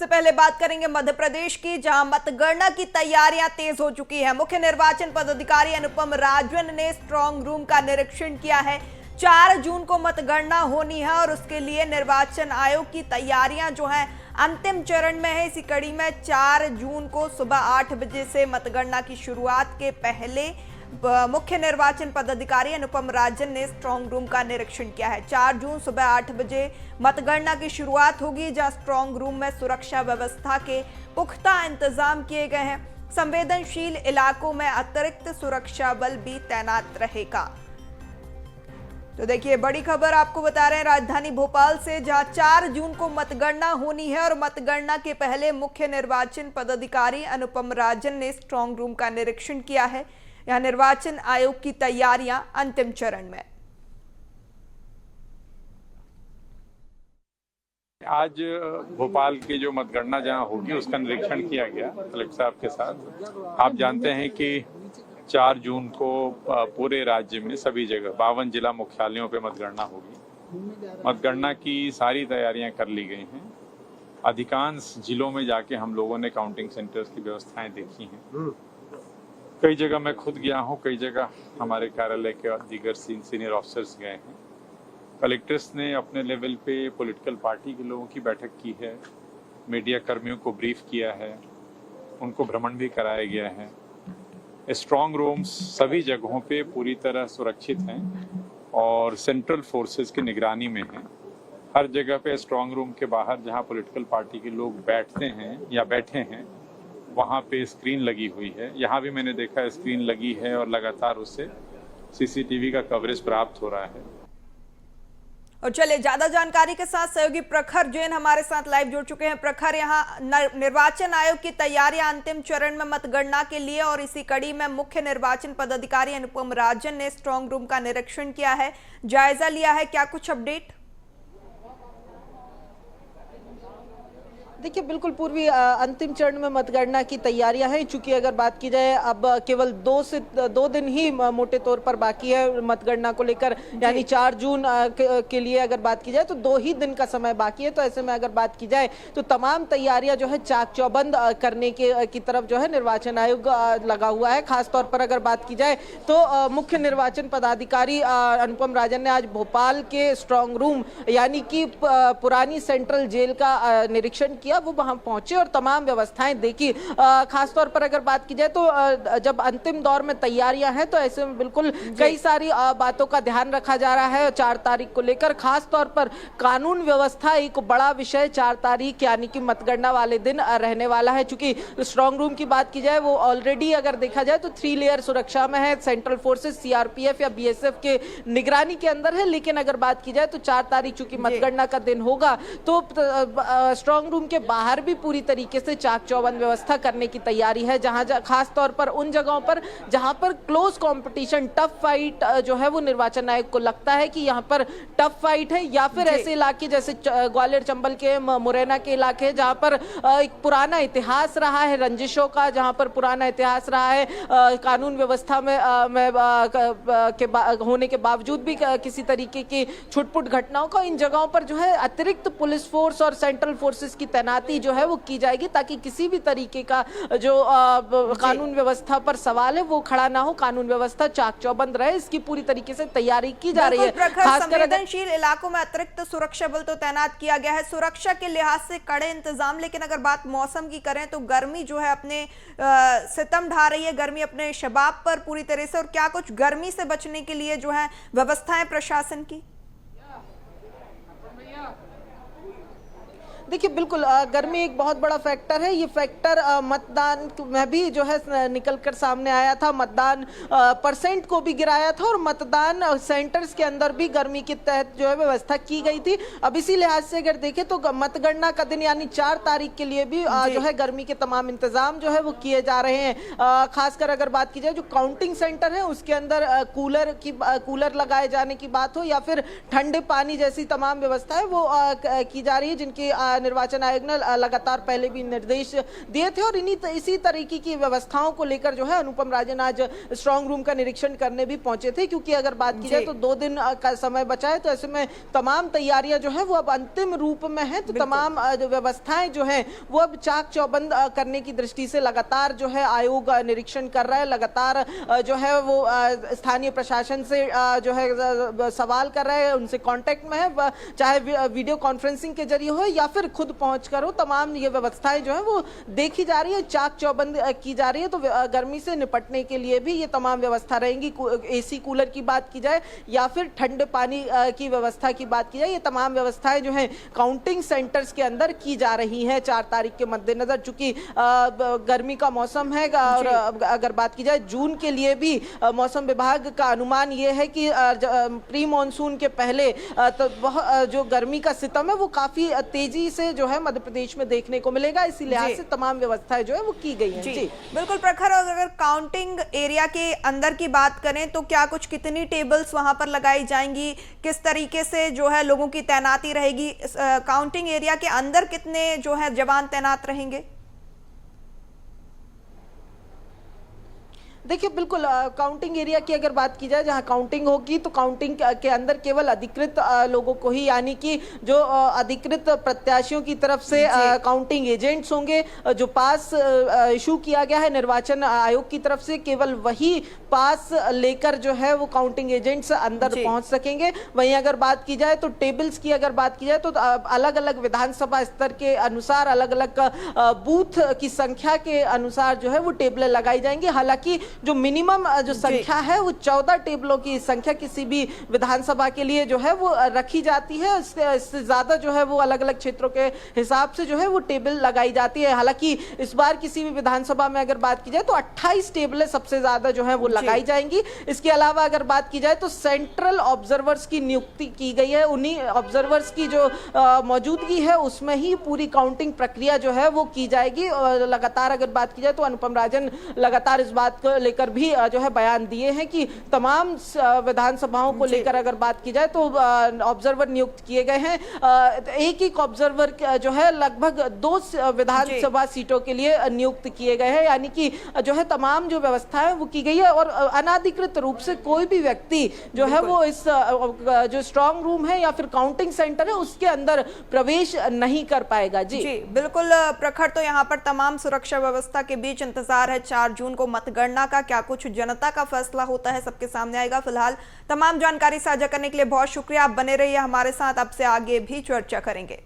सबसे पहले बात करेंगे मध्य प्रदेश की, जहां मतगणना की तैयारियां तेज हो चुकी है। मुख्य निर्वाचन पदाधिकारी अनुपम राजन ने स्ट्रांग रूम का निरीक्षण किया है। 4 जून को मतगणना होनी है और उसके लिए निर्वाचन आयोग की तैयारियां जो हैं अंतिम चरण में है। इसी कड़ी में 4 जून को सुबह 8 बजे से मतगणना की शुरुआत के पहले मुख्य निर्वाचन पदाधिकारी अनुपम राजन ने स्ट्रांग रूम का निरीक्षण किया है। 4 जून सुबह 8 बजे मतगणना की शुरुआत होगी, जहां स्ट्रांग रूम में सुरक्षा व्यवस्था के पुख्ता इंतजाम किए गए हैं। संवेदनशील इलाकों में अतिरिक्त सुरक्षा बल भी तैनात रहेगा। तो देखिए, बड़ी खबर आपको बता रहे हैं राजधानी भोपाल से, जहां 4 जून को मतगणना होनी है और मतगणना के पहले मुख्य निर्वाचन पदाधिकारी अनुपम राजन ने स्ट्रांग रूम का निरीक्षण किया है। यहां निर्वाचन आयोग की तैयारियां अंतिम चरण में। आज भोपाल की जो मतगणना जहां होगी उसका निरीक्षण किया गया कलेक्टर साहब के साथ। आप जानते हैं कि 4 जून को पूरे राज्य में सभी जगह 52 जिला मुख्यालयों पे मतगणना होगी। मतगणना की सारी तैयारियां कर ली गई हैं। अधिकांश जिलों में जाके हम लोगों ने काउंटिंग सेंटर्स की व्यवस्थाएं देखी हैं। कई जगह मैं खुद गया हूं, कई जगह हमारे कार्यालय के दीगर सीनियर ऑफिसर्स गए हैं। कलेक्टर्स ने अपने लेवल पे पॉलिटिकल पार्टी के लोगों की बैठक की है, मीडिया कर्मियों को ब्रीफ किया है, उनको भ्रमण भी कराया गया है। स्ट्रांग रूम्स सभी जगहों पे पूरी तरह सुरक्षित हैं और सेंट्रल फोर्सेस की निगरानी में हैं। हर जगह पे स्ट्रांग रूम के बाहर जहां पॉलिटिकल पार्टी के लोग बैठते हैं या बैठे हैं, वहाँ पे स्क्रीन लगी हुई है। यहाँ भी मैंने देखा स्क्रीन लगी है और लगातार उससे सीसीटीवी का कवरेज प्राप्त हो रहा है। और चलिए, ज्यादा जानकारी के साथ सहयोगी प्रखर जैन हमारे साथ लाइव जुड़ चुके हैं। प्रखर, यहाँ निर्वाचन आयोग की तैयारियां अंतिम चरण में मतगणना के लिए, और इसी कड़ी में मुख्य निर्वाचन पदाधिकारी अनुपम राजन ने स्ट्रांग रूम का निरीक्षण किया है, जायजा लिया है, क्या कुछ अपडेट? देखिए, बिल्कुल पूर्वी अंतिम चरण में मतगणना की तैयारियां हैं। चूंकि अगर बात की जाए, अब केवल 2 दिन ही मोटे तौर पर बाकी है मतगणना को लेकर, यानी 4 जून के लिए अगर बात की जाए तो 2 ही दिन का समय बाकी है। तो ऐसे में अगर बात की जाए तो तमाम तैयारियां जो है चाक चौबंद करने की तरफ जो है निर्वाचन आयोग लगा हुआ है। खासतौर पर अगर बात की जाए तो मुख्य निर्वाचन पदाधिकारी अनुपम राजन ने आज भोपाल के स्ट्रांग रूम यानी कि पुरानी सेंट्रल जेल का निरीक्षण किया। वो वहां पहुंचे और तमाम व्यवस्थाएं देखी। खासतौर पर अगर बात की जाए तो जब अंतिम दौर में तैयारियां हैं तो ऐसे में बिल्कुल कई सारी बातों का ध्यान रखा जा रहा है 4 तारीख को लेकर। खासतौर पर कानून व्यवस्था एक बड़ा विषय 4 तारीख यानी कि मतगणना वाले दिन रहने वाला है। चूंकि स्ट्रांग रूम की बात की जाए, वो ऑलरेडी अगर देखा जाए तो 3 लेयर सुरक्षा में है। सेंट्रल फोर्सेस, सीआरपीएफ या बीएसएफ के निगरानी के अंदर है। लेकिन अगर बात की जाए तो 4 तारीख चूंकि मतगणना का दिन होगा तो स्ट्रांग रूम के बाहर भी पूरी तरीके से चाक चौबंद व्यवस्था करने की तैयारी है। जहां खास तौर पर उन जगहों पर जहां पर क्लोज कंपटीशन, टफ फाइट जो है वो निर्वाचन आयोग को लगता है कि यहां पर टफ फाइट है, या फिर ऐसे इलाके जैसे ग्वालियर, चंबल के, मुरैना के इलाके जहां पर एक पुराना इतिहास रहा है रंजिशों का, जहां पर पुराना इतिहास रहा है कानून व्यवस्था में होने के बावजूद भी किसी तरीके की छुटपुट घटनाओं का, इन जगहों पर जो है अतिरिक्त पुलिस फोर्स और सेंट्रल फोर्सेस की तैनाती जो है वो की जाएगी, ताकि किसी भी तरीके का जो कानून व्यवस्था पर सवाल है वो खड़ा ना हो, कानून व्यवस्था चाक चौबंद रहे। इसकी पूरी तरीके से तैयारी की जा रही है। संवेदनशील इलाकों में अतिरिक्त सुरक्षा बल तो तैनात किया गया है, सुरक्षा के लिहाज से कड़े इंतजाम। लेकिन अगर बात मौसम की करें तो गर्मी जो है अपने सितम ढा रही है, गर्मी अपने शबाब पर पूरी तरह से। और क्या कुछ गर्मी से बचने के लिए जो है व्यवस्थाएं प्रशासन की? देखिए, बिल्कुल गर्मी एक बहुत बड़ा फैक्टर है। ये फैक्टर मतदान में भी जो है निकलकर सामने आया था। मतदान परसेंट को भी गिराया था और मतदान सेंटर्स के अंदर भी गर्मी के तहत जो है व्यवस्था की गई थी। अब इसी लिहाज से अगर देखें तो मतगणना का दिन यानी 4 तारीख के लिए भी जो है गर्मी के तमाम इंतजाम जो है वो किए जा रहे हैं। खासकर अगर बात की जाए जो काउंटिंग सेंटर है उसके अंदर कूलर लगाए जाने की बात हो या फिर ठंडे पानी जैसी तमाम व्यवस्थाएं वो की जा रही है, जिनकी निर्वाचन आयोग ने लगातार पहले भी निर्देश दिए थे और इसी तरीके की व्यवस्थाओं को लेकर जो है अनुपम राजन आज स्ट्रांग रूम का निरीक्षण करने भी पहुंचे थे, क्योंकि अगर बात की जाए तो 2 दिन का समय बचा है, तो ऐसे में तमाम तैयारियां जो है वो अब अंतिम रूप में है। तो तमाम जो व्यवस्थाएं जो है वो अब चाक चौबंद करने की दृष्टि से लगातार जो है आयोग निरीक्षण कर रहा है, लगातार जो है वो स्थानीय प्रशासन से जो है सवाल कर रहा है, उनसे कांटेक्ट में है, चाहे वीडियो कॉन्फ्रेंसिंग के जरिए हो या फिर खुद पहुंचकर हो। तमाम ये व्यवस्थाएं जो है वो देखी जा रही है, चाक चौबंद की जा रही है। तो गर्मी से निपटने के लिए भी ये तमाम व्यवस्था रहेंगी। एसी कूलर की बात की जाए या फिर ठंडे पानी की व्यवस्था की बात की जाए, ये तमाम व्यवस्थाएं जो है काउंटिंग सेंटर्स के अंदर की जा रही है 4 तारीख के मद्देनजर। चूंकि गर्मी का मौसम है और अगर बात की जाए जून के लिए भी मौसम विभाग का अनुमान ये है कि प्री मानसून के पहले तो जो गर्मी का सितम है वो काफी तेजी से जो है मध्य प्रदेश में देखने को मिलेगा। इसी लिहाज से तमाम व्यवस्थाएं जो है वो की गई हैं। जी बिल्कुल प्रखर, अगर काउंटिंग एरिया के अंदर की बात करें तो क्या कुछ कितनी टेबल्स वहां पर लगाई जाएंगी, किस तरीके से जो है लोगों की तैनाती रहेगी, काउंटिंग एरिया के अंदर कितने जो है जवान तैनात रहेंगे? देखिए बिल्कुल काउंटिंग एरिया की अगर बात की जाए, जहां काउंटिंग होगी तो काउंटिंग के अंदर केवल अधिकृत लोगों को ही, यानी कि जो अधिकृत प्रत्याशियों की तरफ से काउंटिंग एजेंट्स होंगे, जो पास इशू किया गया है निर्वाचन आयोग की तरफ से, केवल वही पास लेकर जो है वो काउंटिंग एजेंट्स अंदर पहुंच सकेंगे। वहीं अगर बात की जाए तो टेबल्स की अगर बात की जाए तो अलग अलग विधानसभा स्तर के अनुसार, अलग अलग बूथ की संख्या के अनुसार जो है वो टेबलें लगाई जाएंगी। हालांकि जो मिनिमम जो संख्या है वो 14 टेबलों की संख्या किसी भी विधानसभा के लिए जो है वो रखी जाती है। इससे ज्यादा जो है वो अलग अलग क्षेत्रों के हिसाब से जो है वो टेबल लगाई जाती है। हालांकि इस बार किसी भी विधानसभा में अगर बात की जाए तो 28 टेबलें सबसे ज्यादा जो है वो लगाई जाएंगी। इसके अलावा अगर बात की जाए तो सेंट्रल ऑब्जर्वर्स की नियुक्ति की गई है। उन्हीं ऑब्जर्वर्स की जो मौजूदगी है उसमें ही पूरी काउंटिंग प्रक्रिया जो है वो की जाएगी। और लगातार अगर बात की जाए तो अनुपम राजन लगातार इस बात को लेकर भी जो है बयान दिए हैं कि तमाम विधानसभाओं को लेकर अगर बात की जाए तो ऑब्जर्वर नियुक्त किए गए हैं। एक ऑब्जर्वर जो है लगभग 2 विधानसभा सीटों के लिए नियुक्त किए गए हैं, यानी कि जो है तमाम जो व्यवस्था है वो की गई है। और अनाधिकृत रूप से कोई भी व्यक्ति जो है वो इस जो स्ट्रांग रूम है या फिर काउंटिंग सेंटर है उसके अंदर प्रवेश नहीं कर पाएगा। जी बिल्कुल प्रखर, तो यहाँ पर तमाम सुरक्षा व्यवस्था के बीच इंतजार है 4 जून को मतगणना का। क्या कुछ जनता का फैसला होता है सबके सामने आएगा। फिलहाल तमाम जानकारी साझा करने के लिए बहुत शुक्रिया। आप बने रहिए हमारे साथ, आपसे आगे भी चर्चा करेंगे।